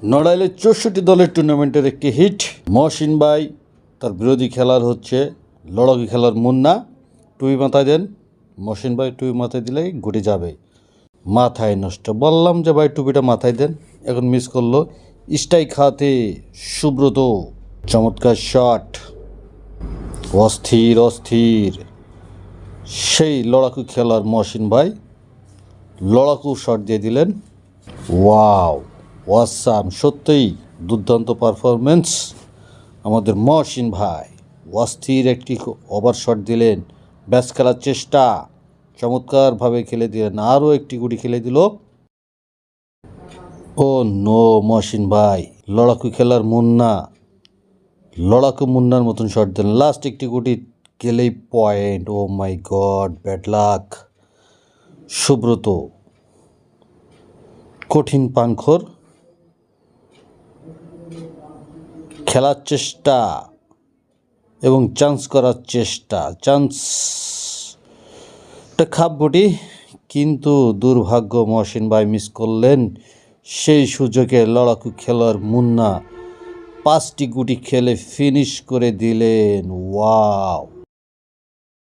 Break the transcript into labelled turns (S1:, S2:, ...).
S1: নড়াইলের 64 দলের টুর্নামেন্টের একটি হিট। মহসিন ভাই তার বিরোধী খেলার হচ্ছে লড়াকু খেলার মুন্না। টুপি মাথায় দেন। মহসিন ভাই টুপি মাথায় দিলেই গুটি যাবে। মাথায় নষ্ট। বললাম যে ভাই টুপিটা মাথায় দেন, এখন মিস করলো। স্ট্রাইক হাতে সুব্রত, চমৎকার শট, অস্থির অস্থির সেই লড়াকু খেলার মহসিন ভাই লড়াকু শট দিয়ে দিলেন। ওয়াও, ওয়াসাম, সত্যিই দুর্দান্ত পারফরমেন্স আমাদের মহসিন ভাই। অস্থির একটি ওভার শট দিলেন, ব্যাস খেলার চেষ্টা, চমৎকারভাবে খেলে দিলেন, আরও একটি গুটি খেলে দিল। ও নো, মহসিন ভাই লড়াকু খেলার মুন্না, লড়াকু মুন্নার মতন শট দিলেন, লাস্ট একটি গুটি গেলেই পয়েন্ট। ও মাই গড, ব্যাড লাক। সুব্রত কঠিন পানখর, খেলার চেষ্টা এবং চান্স করার চেষ্টা, চান্সটা খাপ গুটি, কিন্তু দুর্ভাগ্য মহসিন ভাই মিস করলেন সেই সুযোগে। লড়াকু খেলার মুন্না 5টি গুটি খেলে ফিনিশ করে দিলেন। ওয়াও।